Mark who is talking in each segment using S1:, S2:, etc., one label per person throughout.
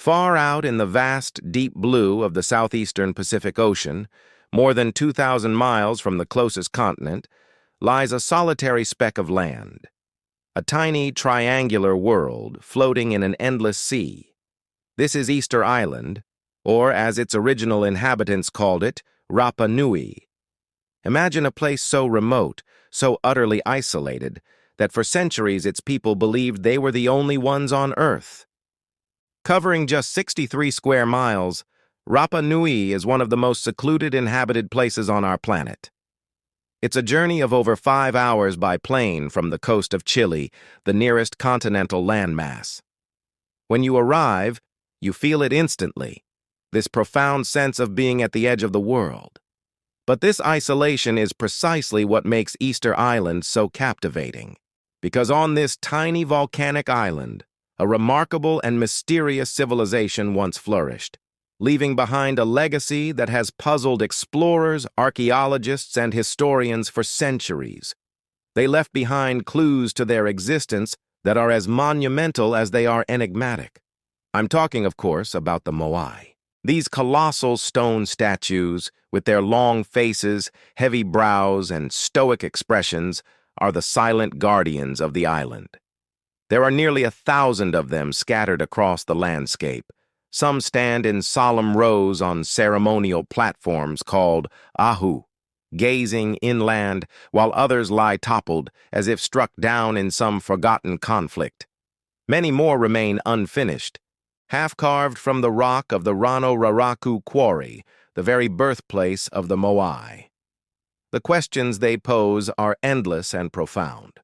S1: Far out in the vast, deep blue of the southeastern Pacific Ocean, more than 2,000 miles from the closest continent, lies a solitary speck of land. A tiny, triangular world floating in an endless sea. This is Easter Island, or as its original inhabitants called it, Rapa Nui. Imagine a place so remote, so utterly isolated, that for centuries its people believed they were the only ones on Earth. Covering just 63 square miles, Rapa Nui is one of the most secluded inhabited places on our planet. It's a journey of over 5 hours by plane from the coast of Chile, the nearest continental landmass. When you arrive, you feel it instantly, this profound sense of being at the edge of the world. But this isolation is precisely what makes Easter Island so captivating, because on this tiny volcanic island, a remarkable and mysterious civilization once flourished, leaving behind a legacy that has puzzled explorers, archaeologists, and historians for centuries. They left behind clues to their existence that are as monumental as they are enigmatic. I'm talking, of course, about the Moai. These colossal stone statues, with their long faces, heavy brows, and stoic expressions, are the silent guardians of the island. There are nearly 1,000 of them scattered across the landscape. Some stand in solemn rows on ceremonial platforms called ahu, gazing inland, while others lie toppled as if struck down in some forgotten conflict. Many more remain unfinished, half-carved from the rock of the Rano Raraku quarry, the very birthplace of the Moai. The questions they pose are endless and profound.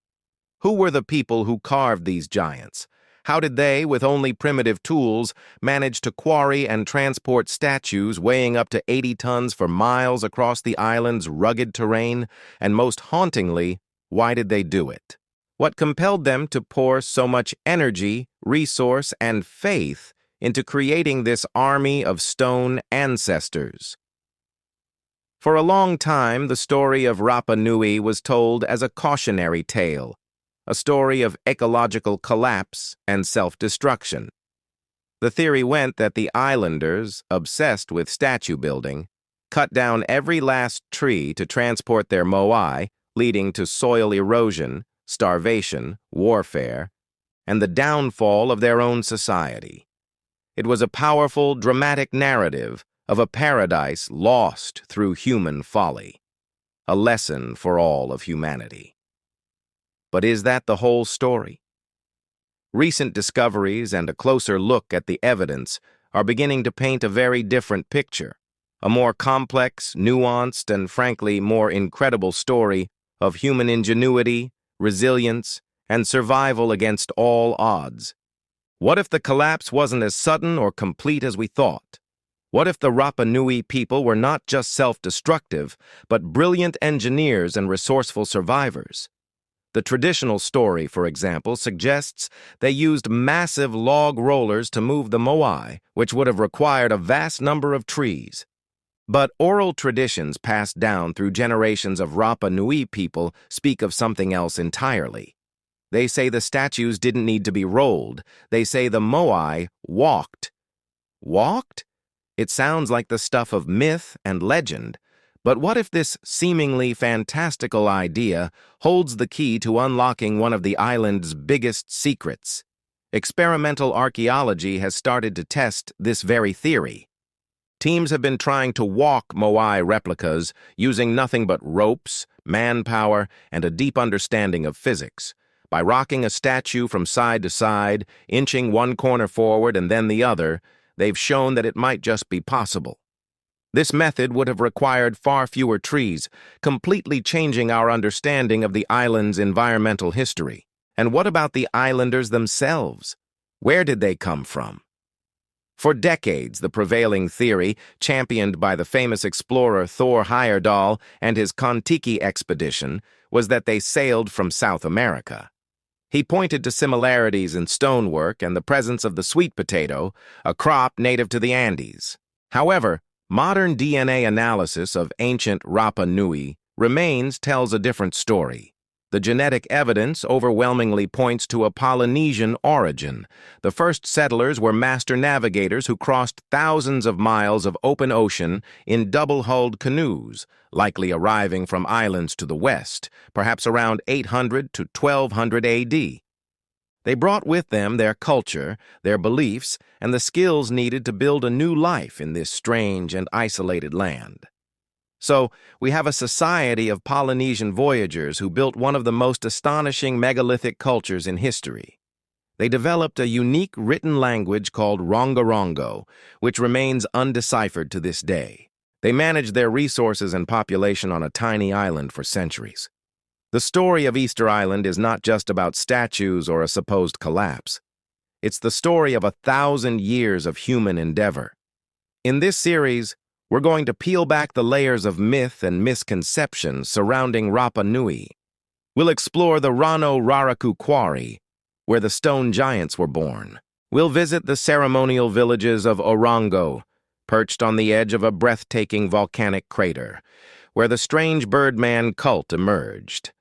S1: Who were the people who carved these giants? How did they, with only primitive tools, manage to quarry and transport statues weighing up to 80 tons for miles across the island's rugged terrain? And most hauntingly, why did they do it? What compelled them to pour so much energy, resource, and faith into creating this army of stone ancestors? For a long time, the story of Rapa Nui was told as a cautionary tale, a story of ecological collapse and self-destruction. The theory went that the islanders, obsessed with statue building, cut down every last tree to transport their moai, leading to soil erosion, starvation, warfare, and the downfall of their own society. It was a powerful, dramatic narrative of a paradise lost through human folly, a lesson for all of humanity. But is that the whole story? Recent discoveries and a closer look at the evidence are beginning to paint a very different picture, a more complex, nuanced, and frankly more incredible story of human ingenuity, resilience, and survival against all odds. What if the collapse wasn't as sudden or complete as we thought? What if the Rapa Nui people were not just self-destructive, but brilliant engineers and resourceful survivors? The traditional story, for example, suggests they used massive log rollers to move the moai, which would have required a vast number of trees. But oral traditions passed down through generations of Rapa Nui people speak of something else entirely. They say the statues didn't need to be rolled. They say the moai walked. Walked? It sounds like the stuff of myth and legend. But what if this seemingly fantastical idea holds the key to unlocking one of the island's biggest secrets? Experimental archaeology has started to test this very theory. Teams have been trying to walk Moai replicas using nothing but ropes, manpower, and a deep understanding of physics. By rocking a statue from side to side, inching one corner forward and then the other, they've shown that it might just be possible. This method would have required far fewer trees, completely changing our understanding of the island's environmental history. And what about the islanders themselves? Where did they come from? For decades, the prevailing theory, championed by the famous explorer Thor Heyerdahl and his Kon-Tiki expedition, was that they sailed from South America. He pointed to similarities in stonework and the presence of the sweet potato, a crop native to the Andes. However, modern DNA analysis of ancient Rapa Nui remains tells a different story. The genetic evidence overwhelmingly points to a Polynesian origin. The first settlers were master navigators who crossed thousands of miles of open ocean in double-hulled canoes, likely arriving from islands to the west, perhaps around 800 to 1200 AD. They brought with them their culture, their beliefs, and the skills needed to build a new life in this strange and isolated land. So, we have a society of Polynesian voyagers who built one of the most astonishing megalithic cultures in history. They developed a unique written language called Rongorongo, which remains undeciphered to this day. They managed their resources and population on a tiny island for centuries. The story of Easter Island is not just about statues or a supposed collapse. It's the story of 1,000 years of human endeavor. In this series, we're going to peel back the layers of myth and misconception surrounding Rapa Nui. We'll explore the Rano Raraku Quarry, where the stone giants were born. We'll visit the ceremonial villages of Orongo, perched on the edge of a breathtaking volcanic crater, where the strange Birdman cult emerged.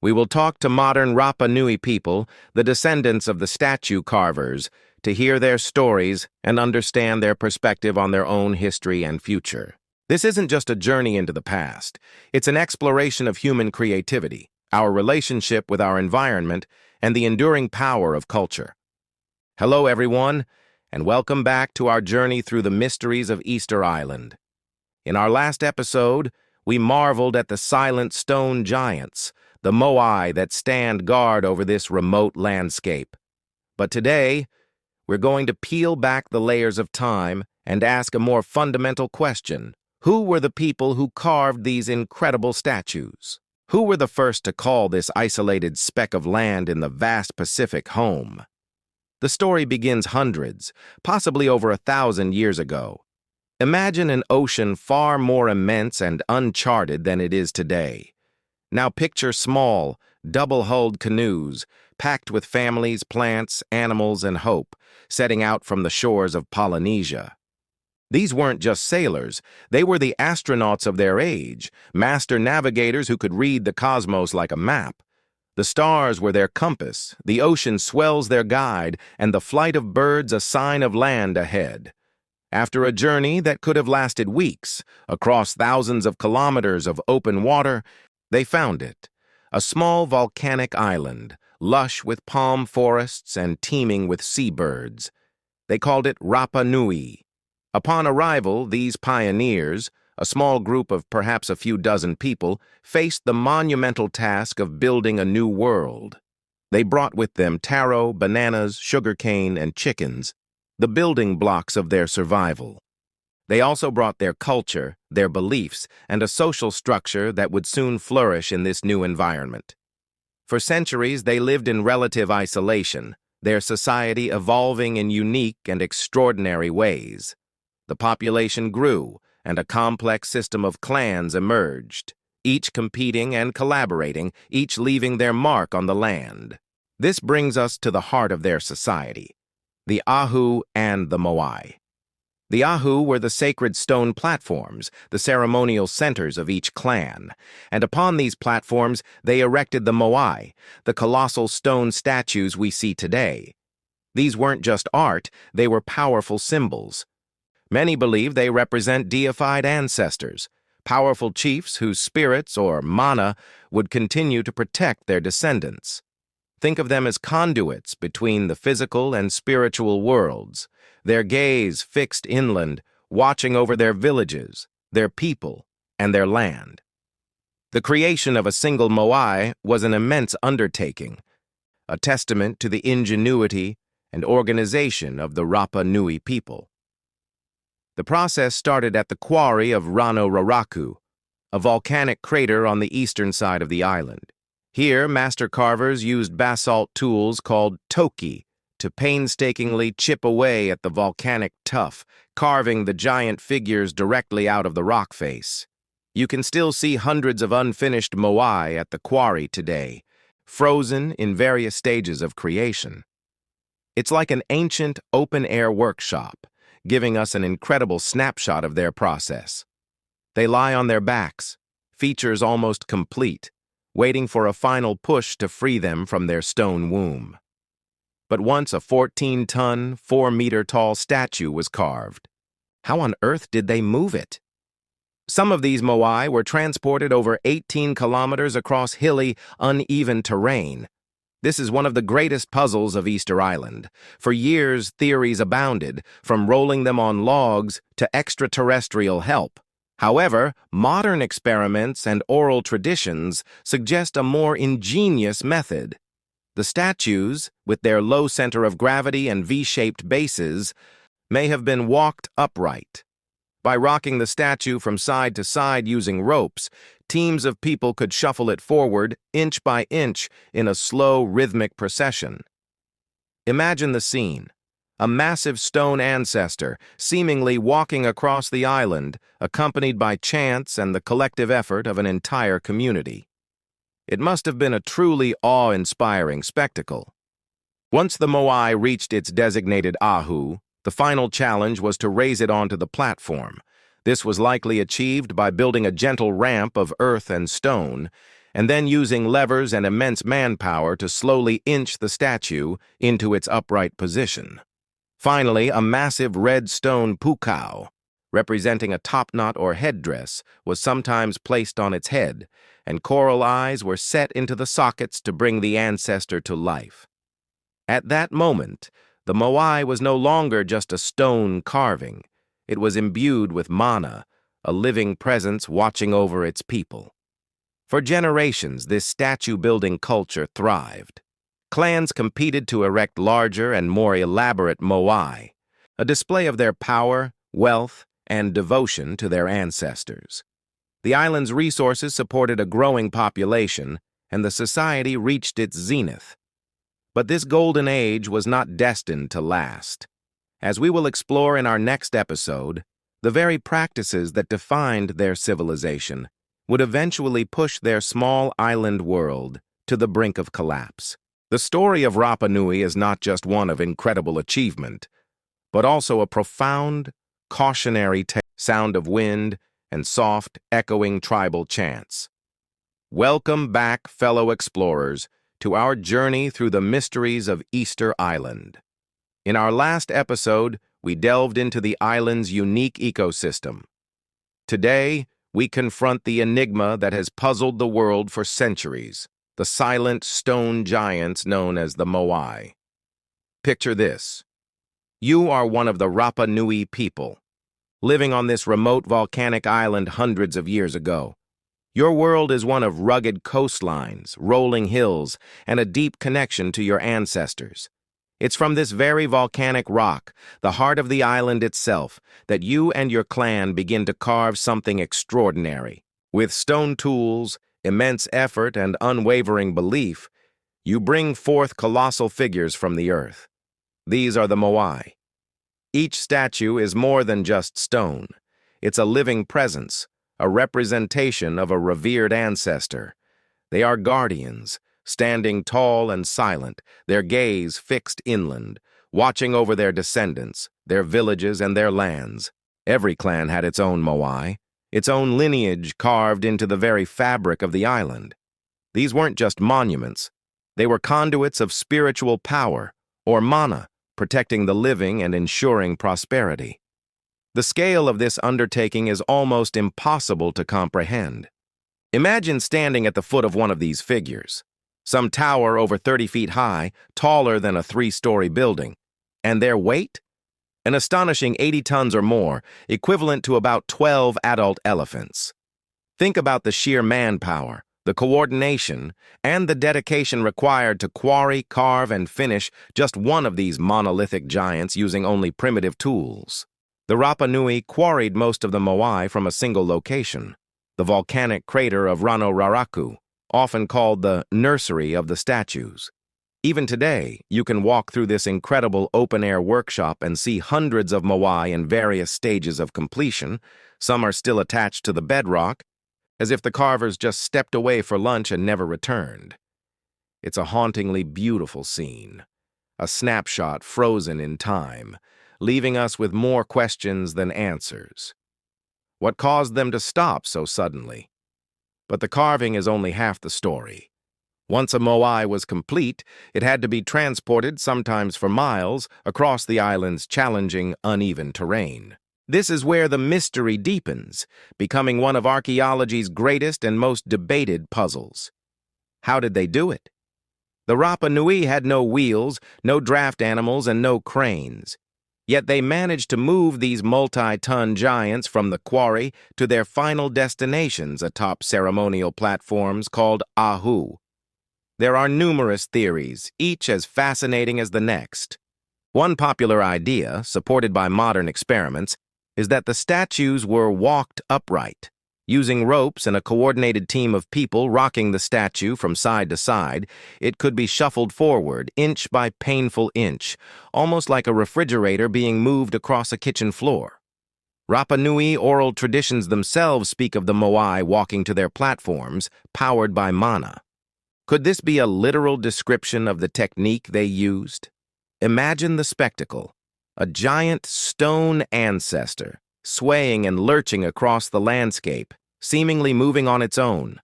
S1: We will talk to modern Rapa Nui people, the descendants of the statue carvers, to hear their stories and understand their perspective on their own history and future. This isn't just a journey into the past. It's an exploration of human creativity, our relationship with our environment, and the enduring power of culture. Hello, everyone, and welcome back to our journey through the mysteries of Easter Island. In our last episode, we marveled at the silent stone giants, the Moai that stand guard over this remote landscape. But today, we're going to peel back the layers of time and ask a more fundamental question. Who were the people who carved these incredible statues? Who were the first to call this isolated speck of land in the vast Pacific home? The story begins hundreds, possibly over 1,000 years ago. Imagine an ocean far more immense and uncharted than it is today. Now picture small, double-hulled canoes, packed with families, plants, animals, and hope, setting out from the shores of Polynesia. These weren't just sailors, they were the astronauts of their age, master navigators who could read the cosmos like a map. The stars were their compass, the ocean swells their guide, and the flight of birds a sign of land ahead. After a journey that could have lasted weeks, across thousands of kilometers of open water, they found it, a small volcanic island, lush with palm forests and teeming with seabirds. They called it Rapa Nui. Upon arrival, these pioneers, a small group of perhaps a few dozen people, faced the monumental task of building a new world. They brought with them taro, bananas, sugarcane, and chickens, the building blocks of their survival. They also brought their culture, their beliefs, and a social structure that would soon flourish in this new environment. For centuries, they lived in relative isolation, their society evolving in unique and extraordinary ways. The population grew, and a complex system of clans emerged, each competing and collaborating, each leaving their mark on the land. This brings us to the heart of their society, the Ahu and the Moai. The Ahu were the sacred stone platforms, the ceremonial centers of each clan, and upon these platforms they erected the Moai, the colossal stone statues we see today. These weren't just art, they were powerful symbols. Many believe they represent deified ancestors, powerful chiefs whose spirits, or mana, would continue to protect their descendants. Think of them as conduits between the physical and spiritual worlds, their gaze fixed inland, watching over their villages, their people, and their land. The creation of a single Moai was an immense undertaking, a testament to the ingenuity and organization of the Rapa Nui people. The process started at the quarry of Rano Raraku, a volcanic crater on the eastern side of the island. Here, master carvers used basalt tools called toki to painstakingly chip away at the volcanic tuff, carving the giant figures directly out of the rock face. You can still see hundreds of unfinished moai at the quarry today, frozen in various stages of creation. It's like an ancient open-air workshop, giving us an incredible snapshot of their process. They lie on their backs, features almost complete, waiting for a final push to free them from their stone womb. But once a 14-ton, 4-meter-tall statue was carved, how on earth did they move it? Some of these Moai were transported over 18 kilometers across hilly, uneven terrain. This is one of the greatest puzzles of Easter Island. For years, theories abounded, from rolling them on logs to extraterrestrial help. However, modern experiments and oral traditions suggest a more ingenious method. The statues, with their low center of gravity and V-shaped bases, may have been walked upright. By rocking the statue from side to side using ropes, teams of people could shuffle it forward, inch by inch, in a slow, rhythmic procession. Imagine the scene. A massive stone ancestor, seemingly walking across the island, accompanied by chants and the collective effort of an entire community. It must have been a truly awe-inspiring spectacle. Once the Moai reached its designated ahu, the final challenge was to raise it onto the platform. This was likely achieved by building a gentle ramp of earth and stone, and then using levers and immense manpower to slowly inch the statue into its upright position. Finally, a massive red stone pukau, representing a topknot or headdress, was sometimes placed on its head, and coral eyes were set into the sockets to bring the ancestor to life. At that moment, the Moai was no longer just a stone carving. It was imbued with mana, a living presence watching over its people. For generations, this statue-building culture thrived. Clans competed to erect larger and more elaborate Moai, a display of their power, wealth, and devotion to their ancestors. The island's resources supported a growing population, and the society reached its zenith. But this golden age was not destined to last. As we will explore in our next episode, the very practices that defined their civilization would eventually push their small island world to the brink of collapse. The story of Rapa Nui is not just one of incredible achievement, but also a profound, cautionary sound of wind and soft, echoing tribal chants. Welcome back, fellow explorers, to our journey through the mysteries of Easter Island. In our last episode, we delved into the island's unique ecosystem. Today, we confront the enigma that has puzzled the world for centuries. The silent stone giants known as the Moai. Picture this. You are one of the Rapa Nui people, living on this remote volcanic island hundreds of years ago. Your world is one of rugged coastlines, rolling hills, and a deep connection to your ancestors. It's from this very volcanic rock, the heart of the island itself, that you and your clan begin to carve something extraordinary. With stone tools, immense effort, and unwavering belief, you bring forth colossal figures from the earth. These are the Moai. Each statue is more than just stone. It's a living presence, a representation of a revered ancestor. They are guardians, standing tall and silent, their gaze fixed inland, watching over their descendants, their villages, and their lands. Every clan had its own Moai, its own lineage carved into the very fabric of the island. These weren't just monuments. They were conduits of spiritual power, or mana, protecting the living and ensuring prosperity. The scale of this undertaking is almost impossible to comprehend. Imagine standing at the foot of one of these figures, some tower over 30 feet high, taller than a 3-story building, and their weight? An astonishing 80 tons or more, equivalent to about 12 adult elephants. Think about the sheer manpower, the coordination, and the dedication required to quarry, carve, and finish just one of these monolithic giants using only primitive tools. The Rapa Nui quarried most of the Moai from a single location, the volcanic crater of Rano Raraku, often called the nursery of the statues. Even today, you can walk through this incredible open-air workshop and see hundreds of Moai in various stages of completion. Some are still attached to the bedrock, as if the carvers just stepped away for lunch and never returned. It's a hauntingly beautiful scene, a snapshot frozen in time, leaving us with more questions than answers. What caused them to stop so suddenly? But the carving is only half the story. Once a moai was complete, it had to be transported, sometimes for miles, across the island's challenging, uneven terrain. This is where the mystery deepens, becoming one of archaeology's greatest and most debated puzzles. How did they do it? The Rapa Nui had no wheels, no draft animals, and no cranes. Yet they managed to move these multi-ton giants from the quarry to their final destinations atop ceremonial platforms called ahu. There are numerous theories, each as fascinating as the next. One popular idea, supported by modern experiments, is that the statues were walked upright, using ropes and a coordinated team of people rocking the statue from side to side. It could be shuffled forward, inch by painful inch, almost like a refrigerator being moved across a kitchen floor. Rapa Nui oral traditions themselves speak of the Moai walking to their platforms, powered by mana. Could this be a literal description of the technique they used? Imagine the spectacle: a giant stone ancestor, swaying and lurching across the landscape, seemingly moving on its own.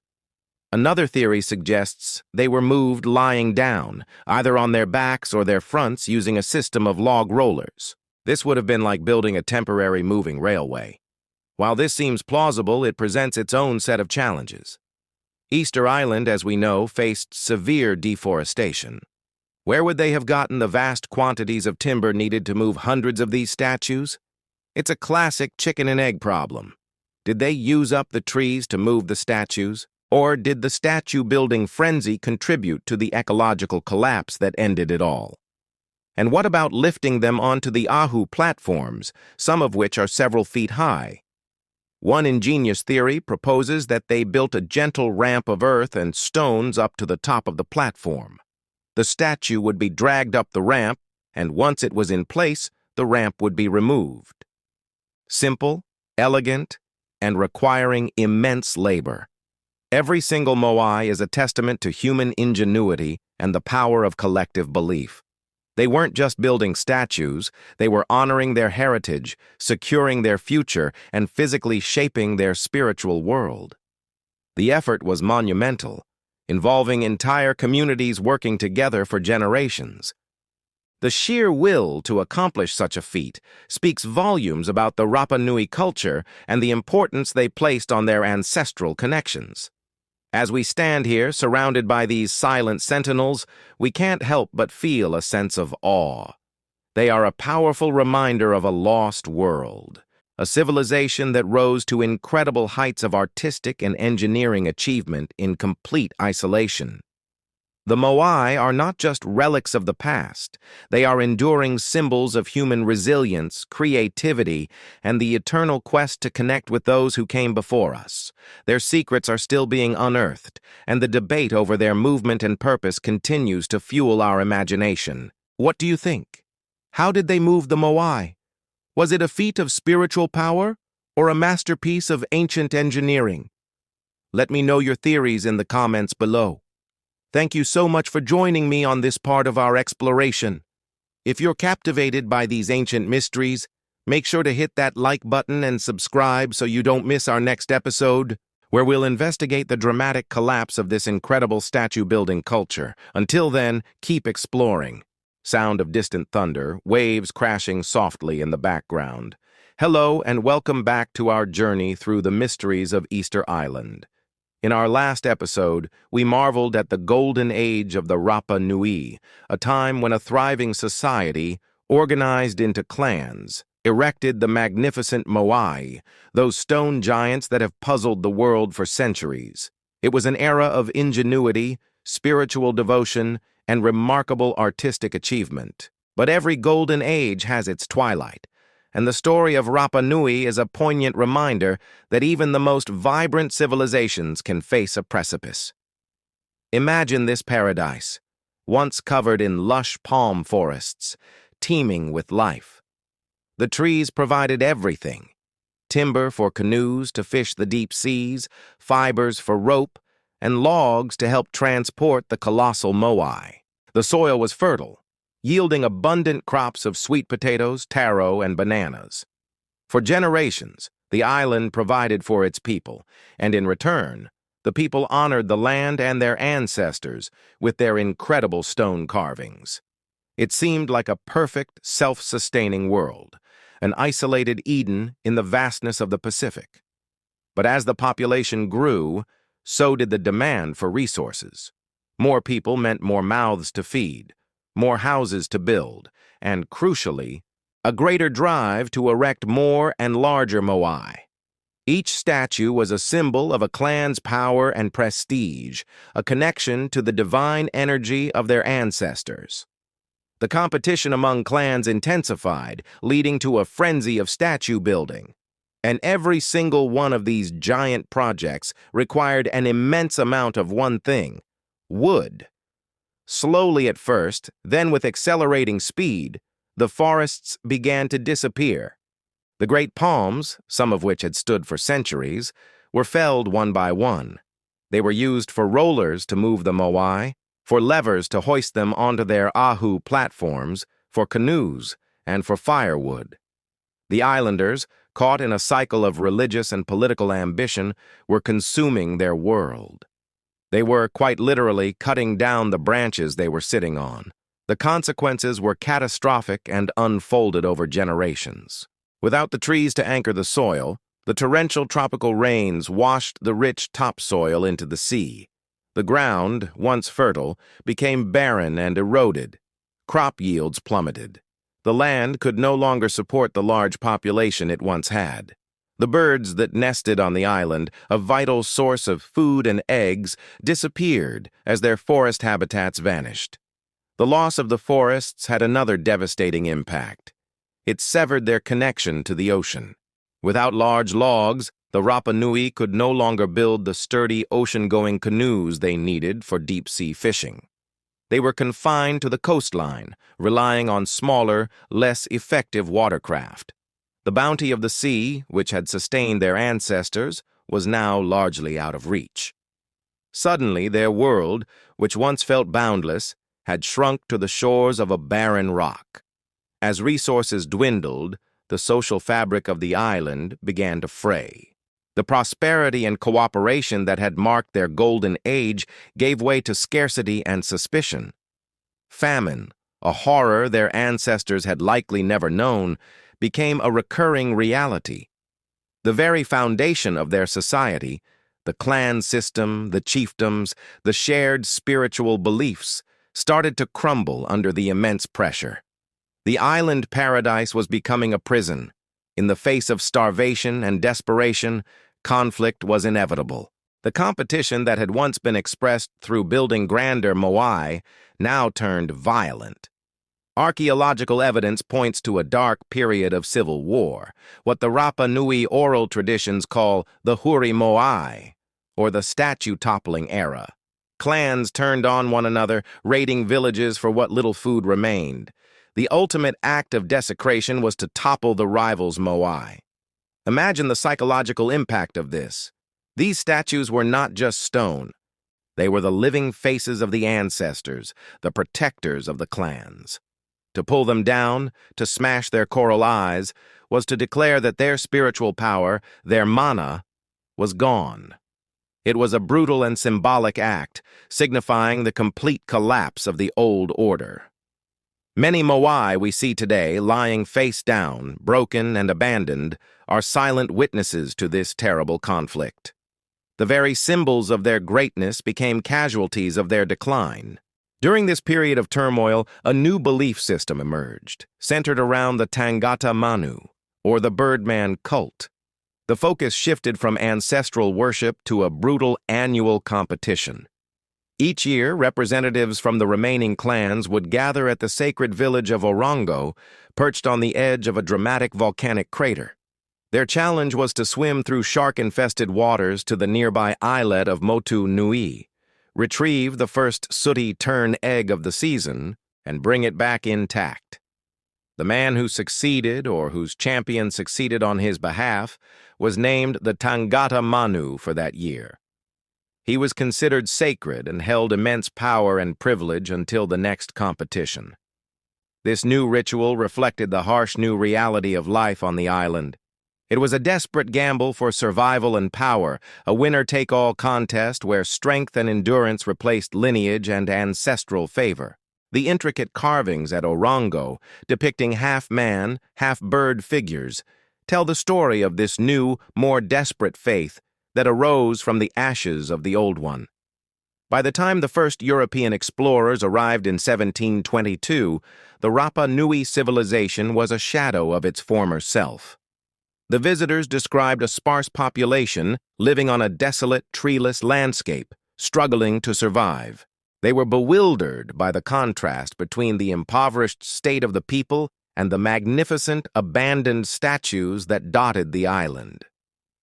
S1: Another theory suggests they were moved lying down, either on their backs or their fronts, using a system of log rollers. This would have been like building a temporary moving railway. While this seems plausible, it presents its own set of challenges. Easter Island, as we know, faced severe deforestation. Where would they have gotten the vast quantities of timber needed to move hundreds of these statues? It's a classic chicken and egg problem. Did they use up the trees to move the statues? Or did the statue-building frenzy contribute to the ecological collapse that ended it all? And what about lifting them onto the ahu platforms, some of which are several feet high? One ingenious theory proposes that they built a gentle ramp of earth and stones up to the top of the platform. The statue would be dragged up the ramp, and once it was in place, the ramp would be removed. Simple, elegant, and requiring immense labor. Every single moai is a testament to human ingenuity and the power of collective belief. They weren't just building statues, they were honoring their heritage, securing their future, and physically shaping their spiritual world. The effort was monumental, involving entire communities working together for generations. The sheer will to accomplish such a feat speaks volumes about the Rapa Nui culture and the importance they placed on their ancestral connections. As we stand here, surrounded by these silent sentinels, we can't help but feel a sense of awe. They are a powerful reminder of a lost world, a civilization that rose to incredible heights of artistic and engineering achievement in complete isolation. The Moai are not just relics of the past, they are enduring symbols of human resilience, creativity, and the eternal quest to connect with those who came before us. Their secrets are still being unearthed, and the debate over their movement and purpose continues to fuel our imagination. What do you think? How did they move the Moai? Was it a feat of spiritual power, or a masterpiece of ancient engineering? Let me know your theories in the comments below. Thank you so much for joining me on this part of our exploration. If you're captivated by these ancient mysteries, make sure to hit that like button and subscribe so you don't miss our next episode, where we'll investigate the dramatic collapse of this incredible statue-building culture. Until then, keep exploring. Sound of distant thunder, waves crashing softly in the background. Hello and welcome back to our journey through the mysteries of Easter Island. In our last episode, we marveled at the golden age of the Rapa Nui, a time when a thriving society, organized into clans, erected the magnificent Moai, those stone giants that have puzzled the world for centuries. It was an era of ingenuity, spiritual devotion, and remarkable artistic achievement. But every golden age has its twilight, and the story of Rapa Nui is a poignant reminder that even the most vibrant civilizations can face a precipice. Imagine this paradise, once covered in lush palm forests, teeming with life. The trees provided everything: timber for canoes to fish the deep seas, fibers for rope, and logs to help transport the colossal Moai. The soil was fertile, yielding abundant crops of sweet potatoes, taro, and bananas. For generations, the island provided for its people, and in return, The people honored the land and their ancestors with their incredible stone carvings. It seemed like a perfect, self-sustaining world, an isolated Eden in the vastness of the Pacific. But as the population grew, so did the demand for resources. More people meant more mouths to feed, more houses to build, and, crucially, a greater drive to erect more and larger moai. Each statue was a symbol of a clan's power and prestige, a connection to the divine energy of their ancestors. The competition among clans intensified, leading to a frenzy of statue building. And every single one of these giant projects required an immense amount of one thing: wood. Slowly at first, then with accelerating speed, the forests began to disappear. The great palms, some of which had stood for centuries, were felled one by one. They were used for rollers to move the moai, for levers to hoist them onto their ahu platforms, for canoes, and for firewood. The islanders, caught in a cycle of religious and political ambition, were consuming their world. They were, quite literally, cutting down the branches they were sitting on. The consequences were catastrophic and unfolded over generations. Without the trees to anchor the soil, the torrential tropical rains washed the rich topsoil into the sea. The ground, once fertile, became barren and eroded. Crop yields plummeted. The land could no longer support the large population it once had. The birds that nested on the island, a vital source of food and eggs, disappeared as their forest habitats vanished. The loss of the forests had another devastating impact. It severed their connection to the ocean. Without large logs, the Rapa Nui could no longer build the sturdy ocean-going canoes they needed for deep-sea fishing. They were confined to the coastline, relying on smaller, less effective watercraft. The bounty of the sea, which had sustained their ancestors, was now largely out of reach. Suddenly, their world, which once felt boundless, had shrunk to the shores of a barren rock. As resources dwindled, the social fabric of the island began to fray. The prosperity and cooperation that had marked their golden age gave way to scarcity and suspicion. Famine, a horror their ancestors had likely never known, became a recurring reality. The very foundation of their society, the clan system, the chiefdoms, the shared spiritual beliefs, started to crumble under the immense pressure. The island paradise was becoming a prison. In the face of starvation and desperation, conflict was inevitable. The competition that had once been expressed through building grander moai now turned violent. Archaeological evidence points to a dark period of civil war, what the Rapa Nui oral traditions call the Huri Moai, or the statue-toppling era. Clans turned on one another, raiding villages for what little food remained. The ultimate act of desecration was to topple the rivals' moai. Imagine the psychological impact of this. These statues were not just stone. They were the living faces of the ancestors, the protectors of the clans. To pull them down, to smash their coral eyes, was to declare that their spiritual power, their mana, was gone. It was a brutal and symbolic act, signifying the complete collapse of the old order. Many moai we see today, lying face down, broken and abandoned, are silent witnesses to this terrible conflict. The very symbols of their greatness became casualties of their decline. During this period of turmoil, a new belief system emerged, centered around the Tangata Manu, or the Birdman cult. The focus shifted from ancestral worship to a brutal annual competition. Each year, representatives from the remaining clans would gather at the sacred village of Orongo, perched on the edge of a dramatic volcanic crater. Their challenge was to swim through shark-infested waters to the nearby islet of Motu Nui, retrieve the first sooty tern egg of the season, and bring it back intact. The man who succeeded, or whose champion succeeded on his behalf, was named the Tangata Manu for that year. He was considered sacred and held immense power and privilege until the next competition. This new ritual reflected the harsh new reality of life on the island. It was a desperate gamble for survival and power, a winner-take-all contest where strength and endurance replaced lineage and ancestral favor. The intricate carvings at Orongo, depicting half-man, half-bird figures, tell the story of this new, more desperate faith that arose from the ashes of the old one. By the time the first European explorers arrived in 1722, the Rapa Nui civilization was a shadow of its former self. The visitors described a sparse population living on a desolate, treeless landscape, struggling to survive. They were bewildered by the contrast between the impoverished state of the people and the magnificent, abandoned statues that dotted the island.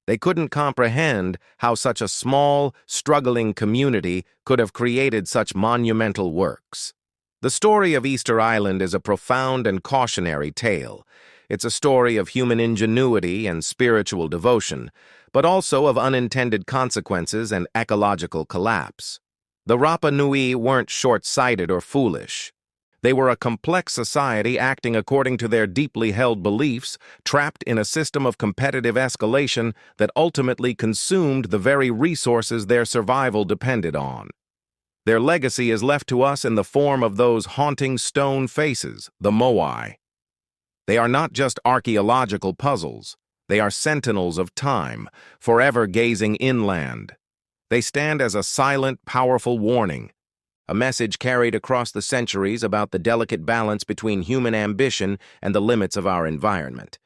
S1: They couldn't comprehend how such a small, struggling community could have created such monumental works. The story of Easter Island is a profound and cautionary tale. It's a story of human ingenuity and spiritual devotion, but also of unintended consequences and ecological collapse. The Rapa Nui weren't short-sighted or foolish. They were a complex society acting according to their deeply held beliefs, trapped in a system of competitive escalation that ultimately consumed the very resources their survival depended on. Their legacy is left to us in the form of those haunting stone faces, the Moai. They are not just archaeological puzzles. They are sentinels of time, forever gazing inland. They stand as a silent, powerful warning, a message carried across the centuries about the delicate balance between human ambition and the limits of our environment.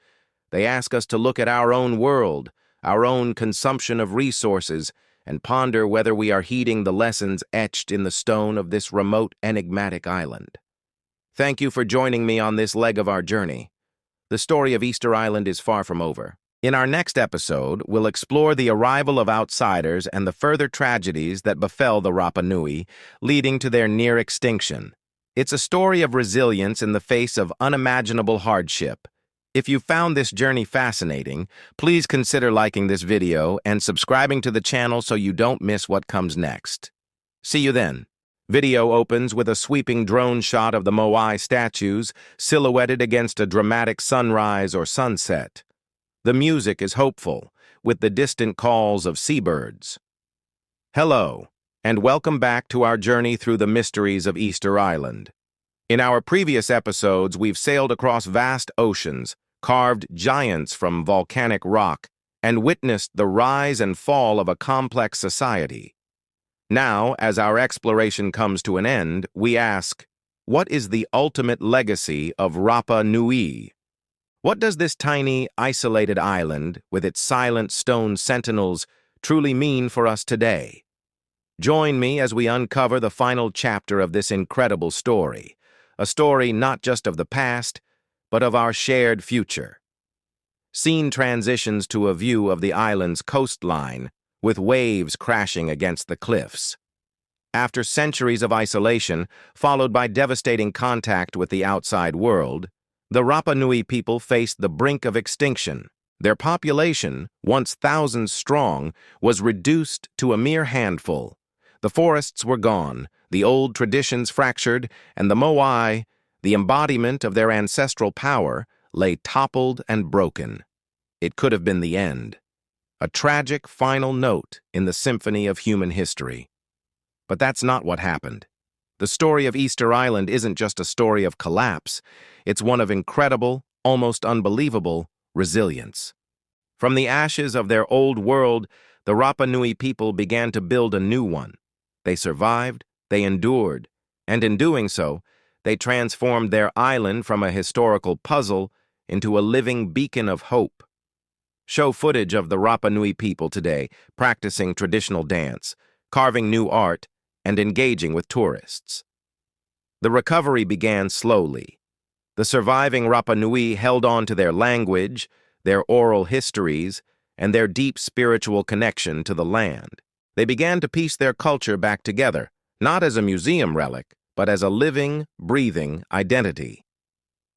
S1: They ask us to look at our own world, our own consumption of resources, and ponder whether we are heeding the lessons etched in the stone of this remote, enigmatic island. Thank you for joining me on this leg of our journey. The story of Easter Island is far from over. In our next episode, we'll explore the arrival of outsiders and the further tragedies that befell the Rapa Nui, leading to their near extinction. It's a story of resilience in the face of unimaginable hardship. If you found this journey fascinating, please consider liking this video and subscribing to the channel so you don't miss what comes next. See you then. Video opens with a sweeping drone shot of the Moai statues silhouetted against a dramatic sunrise or sunset. The music is hopeful, with the distant calls of seabirds. Hello, and welcome back to our journey through the mysteries of Easter Island. In our previous episodes, we've sailed across vast oceans, carved giants from volcanic rock, and witnessed the rise and fall of a complex society. Now, as our exploration comes to an end, we ask, what is the ultimate legacy of Rapa Nui? What does this tiny, isolated island, with its silent stone sentinels, truly mean for us today? Join me as we uncover the final chapter of this incredible story, a story not just of the past, but of our shared future. Scene transitions to a view of the island's coastline, with waves crashing against the cliffs. After centuries of isolation, followed by devastating contact with the outside world, the Rapa Nui people faced the brink of extinction. Their population, once thousands strong, was reduced to a mere handful. The forests were gone, the old traditions fractured, and the Moai, the embodiment of their ancestral power, lay toppled and broken. It could have been the end. A tragic final note in the symphony of human history. But that's not what happened. The story of Easter Island isn't just a story of collapse, it's one of incredible, almost unbelievable, resilience. From the ashes of their old world, the Rapa Nui people began to build a new one. They survived, they endured, and in doing so, they transformed their island from a historical puzzle into a living beacon of hope. Show footage of the Rapa Nui people today, practicing traditional dance, carving new art, and engaging with tourists. The recovery began slowly. The surviving Rapa Nui held on to their language, their oral histories, and their deep spiritual connection to the land. They began to piece their culture back together, not as a museum relic, but as a living, breathing identity.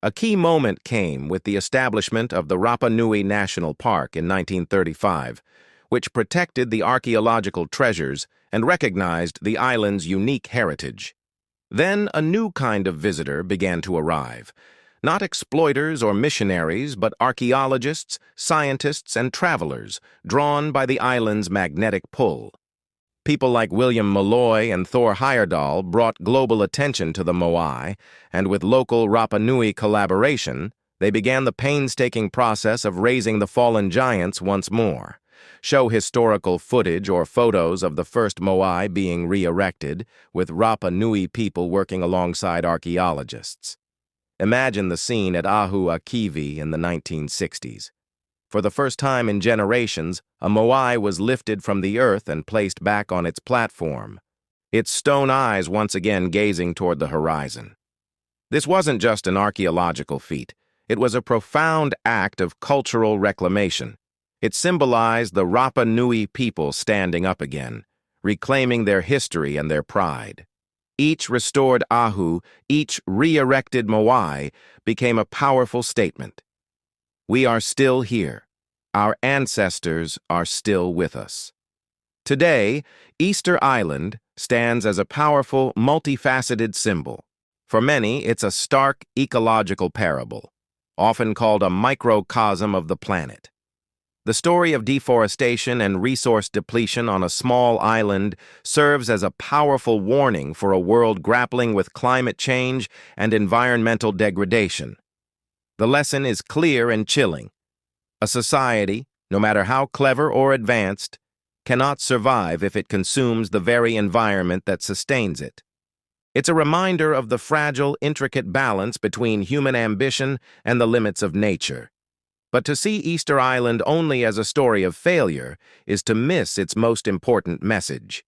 S1: A key moment came with the establishment of the Rapa Nui National Park in 1935, which protected the archaeological treasures and recognized the island's unique heritage. Then a new kind of visitor began to arrive, not exploiters or missionaries, but archaeologists, scientists, and travelers, drawn by the island's magnetic pull. People like William Malloy and Thor Heyerdahl brought global attention to the Moai, and with local Rapa Nui collaboration, they began the painstaking process of raising the fallen giants once more. Show historical footage or photos of the first Moai being re-erected, with Rapa Nui people working alongside archaeologists. Imagine the scene at Ahu Akivi in the 1960s. For the first time in generations, a Moai was lifted from the earth and placed back on its platform, its stone eyes once again gazing toward the horizon. This wasn't just an archaeological feat. It was a profound act of cultural reclamation. It symbolized the Rapa Nui people standing up again, reclaiming their history and their pride. Each restored Ahu, each re-erected Moai, became a powerful statement. We are still here. Our ancestors are still with us. Today, Easter Island stands as a powerful, multifaceted symbol. For many, it's a stark ecological parable, often called a microcosm of the planet. The story of deforestation and resource depletion on a small island serves as a powerful warning for a world grappling with climate change and environmental degradation. The lesson is clear and chilling. A society, no matter how clever or advanced, cannot survive if it consumes the very environment that sustains it. It's a reminder of the fragile, intricate balance between human ambition and the limits of nature. But to see Easter Island only as a story of failure is to miss its most important message.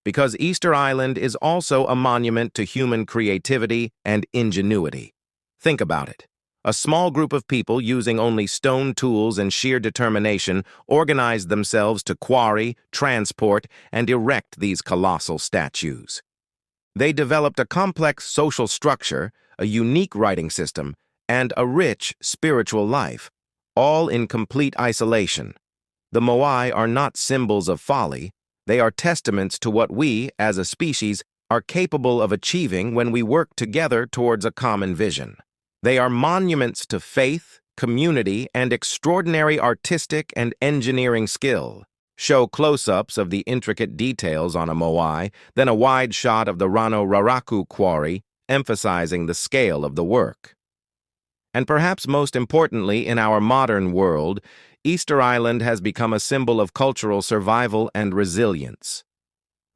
S1: Because Easter Island is also a monument to human creativity and ingenuity. Think about it. A small group of people using only stone tools and sheer determination organized themselves to quarry, transport, and erect these colossal statues. They developed a complex social structure, a unique writing system, and a rich spiritual life, all in complete isolation. The Moai are not symbols of folly. They are testaments to what we, as a species, are capable of achieving when we work together towards a common vision. They are monuments to faith, community, and extraordinary artistic and engineering skill. Show close-ups of the intricate details on a Moai, then a wide shot of the Rano Raraku quarry, emphasizing the scale of the work. And perhaps most importantly, in our modern world, Easter Island has become a symbol of cultural survival and resilience.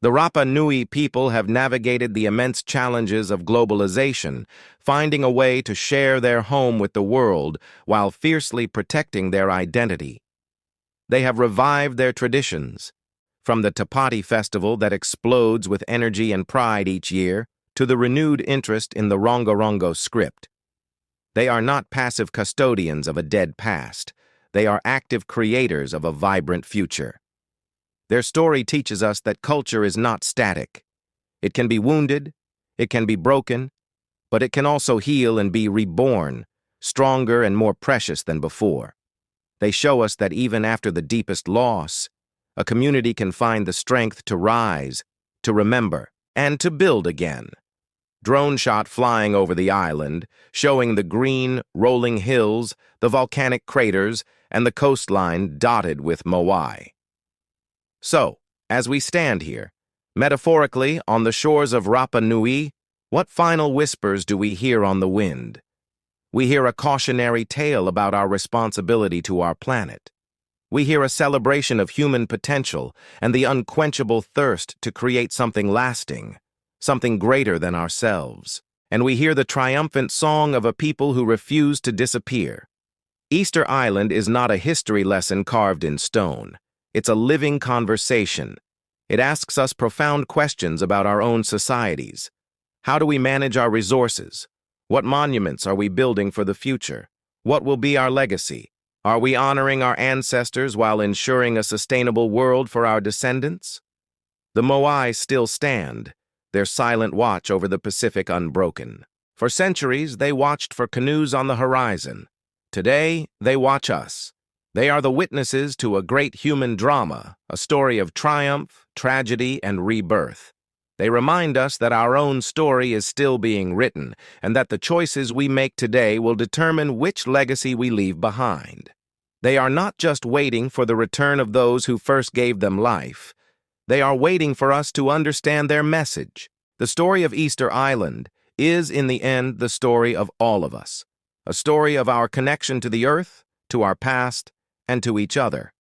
S1: The Rapa Nui people have navigated the immense challenges of globalization, finding a way to share their home with the world while fiercely protecting their identity. They have revived their traditions, from the Tapati festival that explodes with energy and pride each year to the renewed interest in the Rongorongo script. They are not passive custodians of a dead past. They are active creators of a vibrant future. Their story teaches us that culture is not static. It can be wounded, it can be broken, but it can also heal and be reborn, stronger and more precious than before. They show us that even after the deepest loss, a community can find the strength to rise, to remember, and to build again. Drone shot flying over the island, showing the green, rolling hills, the volcanic craters, and the coastline dotted with Moai. So, as we stand here, metaphorically on the shores of Rapa Nui, what final whispers do we hear on the wind? We hear a cautionary tale about our responsibility to our planet. We hear a celebration of human potential and the unquenchable thirst to create something lasting, something greater than ourselves. And we hear the triumphant song of a people who refuse to disappear. Easter Island is not a history lesson carved in stone. It's a living conversation. It asks us profound questions about our own societies. How do we manage our resources? What monuments are we building for the future? What will be our legacy? Are we honoring our ancestors while ensuring a sustainable world for our descendants? The Moai still stand, their silent watch over the Pacific unbroken. For centuries, they watched for canoes on the horizon. Today, they watch us. They are the witnesses to a great human drama, a story of triumph, tragedy, and rebirth. They remind us that our own story is still being written, and that the choices we make today will determine which legacy we leave behind. They are not just waiting for the return of those who first gave them life. They are waiting for us to understand their message. The story of Easter Island is, in the end, the story of all of us. A story of our connection to the earth, to our past, and to each other.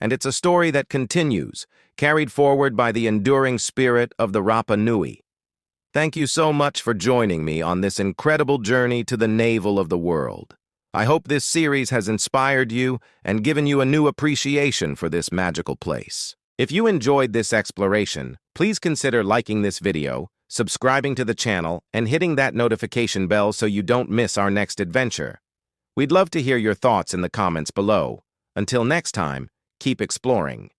S1: And it's a story that continues, carried forward by the enduring spirit of the Rapa Nui. Thank you so much for joining me on this incredible journey to the navel of the world. I hope this series has inspired you and given you a new appreciation for this magical place. If you enjoyed this exploration, please consider liking this video, subscribing to the channel, and hitting that notification bell so you don't miss our next adventure. We'd love to hear your thoughts in the comments below. Until next time, keep exploring.